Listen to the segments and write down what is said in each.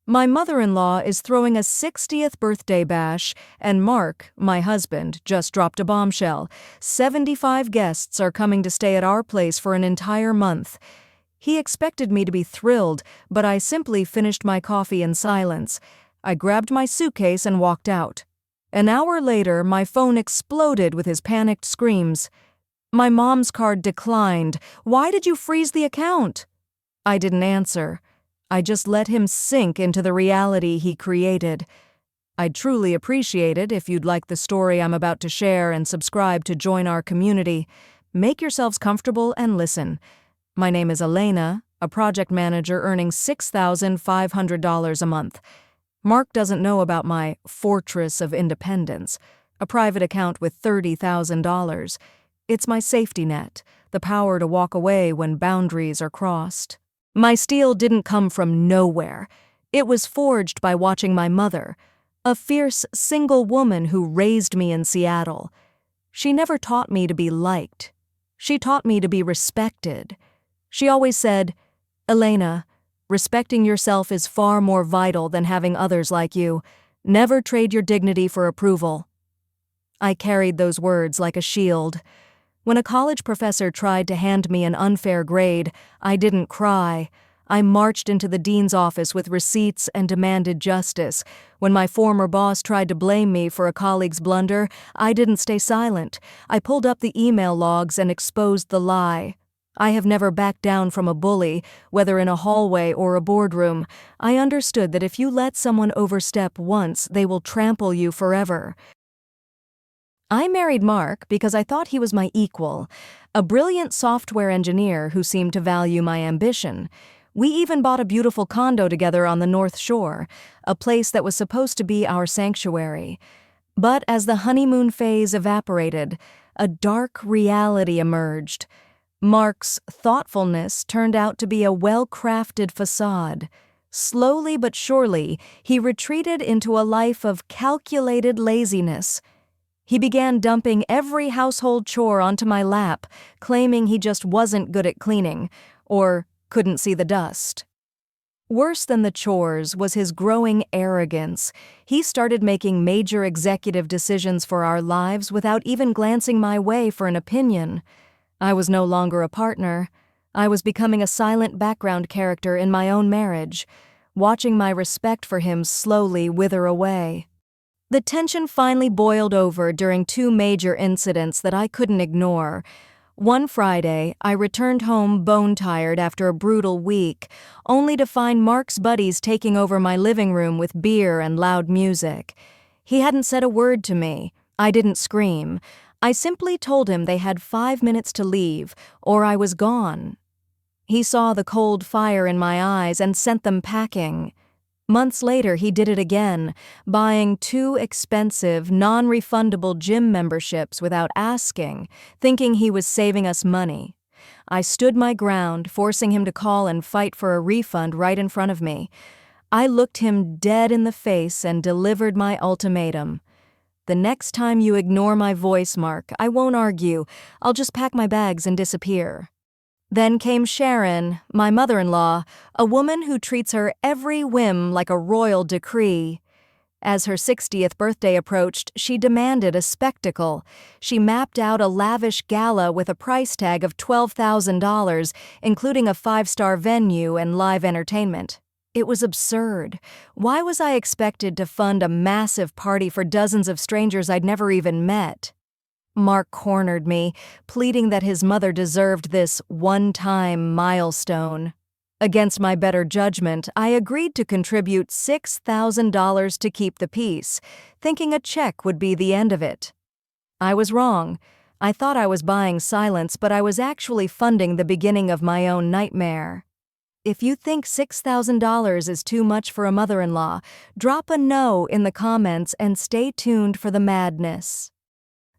My mother-in-law is throwing a 60th birthday bash, and Mark, my husband, just dropped a bombshell. 75 guests are coming to stay at our place for an entire month. He expected me to be thrilled, but I simply finished my coffee in silence. I grabbed my suitcase and walked out. An hour later, my phone exploded with his panicked screams. "My mom's card declined. Why did you freeze the account?" I didn't answer. I just let him sink into the reality he created. I'd truly appreciate it if you'd like the story I'm about to share and subscribe to join our community. Make yourselves comfortable and listen. My name is Elena, a project manager earning $6,500 a month. Mark doesn't know about my fortress of independence, a private account with $30,000. It's my safety net, the power to walk away when boundaries are crossed. My steel didn't come from nowhere. It was forged by watching my mother, a fierce single woman who raised me in Seattle. She never taught me to be liked. She taught me to be respected. She always said, "Elena, respecting yourself is far more vital than having others like you. Never trade your dignity for approval." I carried those words like a shield. When a college professor tried to hand me an unfair grade, I didn't cry. I marched into the dean's office with receipts and demanded justice. When my former boss tried to blame me for a colleague's blunder, I didn't stay silent. I pulled up the email logs and exposed the lie. I have never backed down from a bully, whether in a hallway or a boardroom. I understood that if you let someone overstep once, they will trample you forever. I married Mark because I thought he was my equal, a brilliant software engineer who seemed to value my ambition. We even bought a beautiful condo together on the North Shore, a place that was supposed to be our sanctuary. But as the honeymoon phase evaporated, a dark reality emerged. Mark's thoughtfulness turned out to be a well-crafted facade. Slowly but surely, he retreated into a life of calculated laziness. He began dumping every household chore onto my lap, claiming he just wasn't good at cleaning, or couldn't see the dust. Worse than the chores was his growing arrogance. He started making major executive decisions for our lives without even glancing my way for an opinion. I was no longer a partner. I was becoming a silent background character in my own marriage, watching my respect for him slowly wither away. The tension finally boiled over during two major incidents that I couldn't ignore. One Friday, I returned home bone-tired after a brutal week, only to find Mark's buddies taking over my living room with beer and loud music. He hadn't said a word to me. I didn't scream. I simply told him they had 5 minutes to leave, or I was gone. He saw the cold fire in my eyes and sent them packing. Months later, he did it again, buying 2 expensive, non-refundable gym memberships without asking, thinking he was saving us money. I stood my ground, forcing him to call and fight for a refund right in front of me. I looked him dead in the face and delivered my ultimatum. "The next time you ignore my voice, Mark, I won't argue. I'll just pack my bags and disappear." Then came Sharon, my mother-in-law, a woman who treats her every whim like a royal decree. As her 60th birthday approached, she demanded a spectacle. She mapped out a lavish gala with a price tag of $12,000, including a 5-star venue and live entertainment. It was absurd. Why was I expected to fund a massive party for dozens of strangers I'd never even met? Mark cornered me, pleading that his mother deserved this one-time milestone. Against my better judgment, I agreed to contribute $6,000 to keep the peace, thinking a check would be the end of it. I was wrong. I thought I was buying silence, but I was actually funding the beginning of my own nightmare. If you think $6,000 is too much for a mother-in-law, drop a no in the comments and stay tuned for the madness.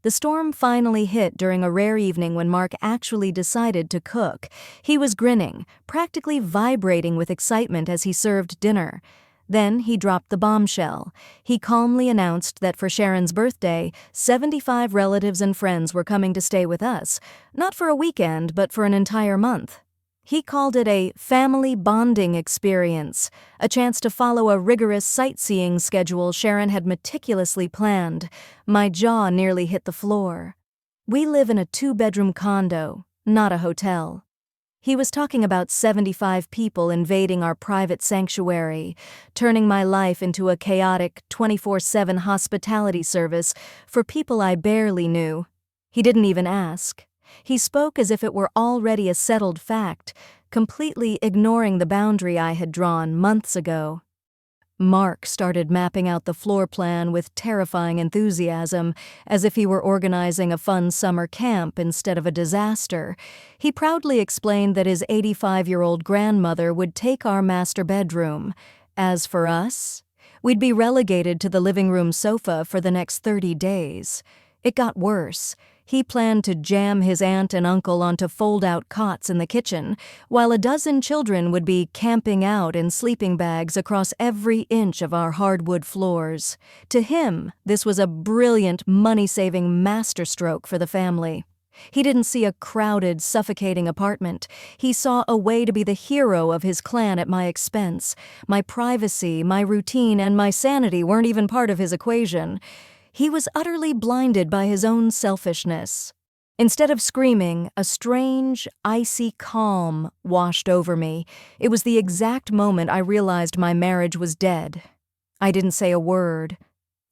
The storm finally hit during a rare evening when Mark actually decided to cook. He was grinning, practically vibrating with excitement as he served dinner. Then he dropped the bombshell. He calmly announced that for Sharon's birthday, 75 relatives and friends were coming to stay with us, not for a weekend, but for an entire month. He called it a family bonding experience, a chance to follow a rigorous sightseeing schedule Sharon had meticulously planned. My jaw nearly hit the floor. We live in a 2-bedroom condo, not a hotel. He was talking about 75 people invading our private sanctuary, turning my life into a chaotic 24/7 hospitality service for people I barely knew. He didn't even ask. He spoke as if it were already a settled fact, completely ignoring the boundary I had drawn months ago. Mark started mapping out the floor plan with terrifying enthusiasm, as if he were organizing a fun summer camp instead of a disaster. He proudly explained that his 85-year-old grandmother would take our master bedroom. As for us, we'd be relegated to the living room sofa for the next 30 days. It got worse. He planned to jam his aunt and uncle onto fold-out cots in the kitchen, while a dozen children would be camping out in sleeping bags across every inch of our hardwood floors. To him, this was a brilliant, money-saving masterstroke for the family. He didn't see a crowded, suffocating apartment. He saw a way to be the hero of his clan at my expense. My privacy, my routine, and my sanity weren't even part of his equation. He was utterly blinded by his own selfishness. Instead of screaming, a strange, icy calm washed over me. It was the exact moment I realized my marriage was dead. I didn't say a word.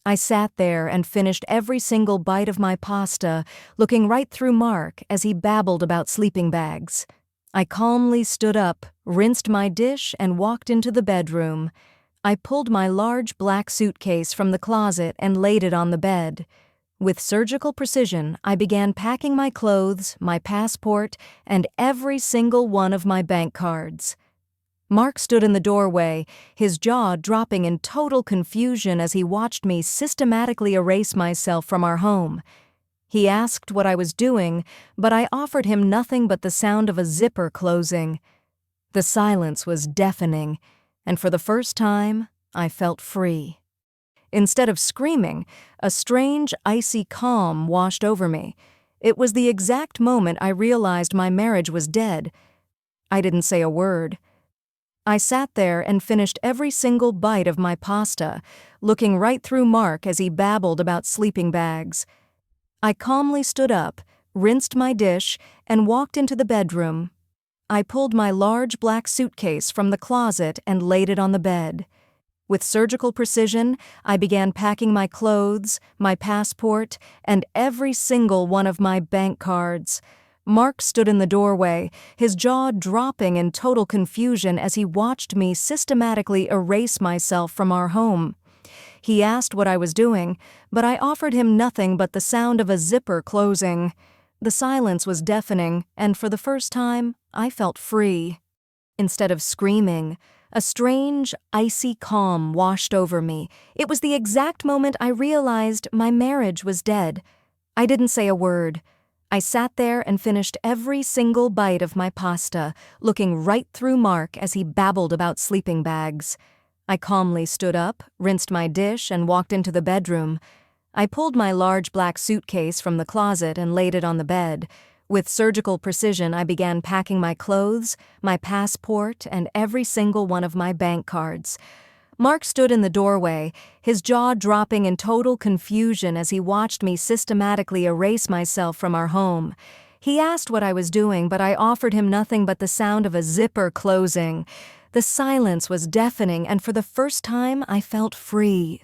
I sat there and finished every single bite of my pasta, looking right through Mark as he babbled about sleeping bags. I calmly stood up, rinsed my dish, and walked into the bedroom. I pulled my large black suitcase from the closet and laid it on the bed. With surgical precision, I began packing my clothes, my passport, and every single one of my bank cards. Mark stood in the doorway, his jaw dropping in total confusion as he watched me systematically erase myself from our home. He asked what I was doing, but I offered him nothing but the sound of a zipper closing. The silence was deafening, and for the first time, I felt free. Instead of screaming, a strange, icy calm washed over me. It was the exact moment I realized my marriage was dead. I didn't say a word. I sat there and finished every single bite of my pasta, looking right through Mark as he babbled about sleeping bags. I calmly stood up, rinsed my dish, and walked into the bedroom. I pulled my large black suitcase from the closet and laid it on the bed. With surgical precision, I began packing my clothes, my passport, and every single one of my bank cards. Mark stood in the doorway, his jaw dropping in total confusion as he watched me systematically erase myself from our home. He asked what I was doing, but I offered him nothing but the sound of a zipper closing. The silence was deafening, and for the first time, I felt free. Instead of screaming, a strange, icy calm washed over me. It was the exact moment I realized my marriage was dead. I didn't say a word. I sat there and finished every single bite of my pasta, looking right through Mark as he babbled about sleeping bags. I calmly stood up, rinsed my dish, and walked into the bedroom. I pulled my large black suitcase from the closet and laid it on the bed. With surgical precision, I began packing my clothes, my passport, and every single one of my bank cards. Mark stood in the doorway, his jaw dropping in total confusion as he watched me systematically erase myself from our home. He asked what I was doing, but I offered him nothing but the sound of a zipper closing. The silence was deafening, and for the first time, I felt free.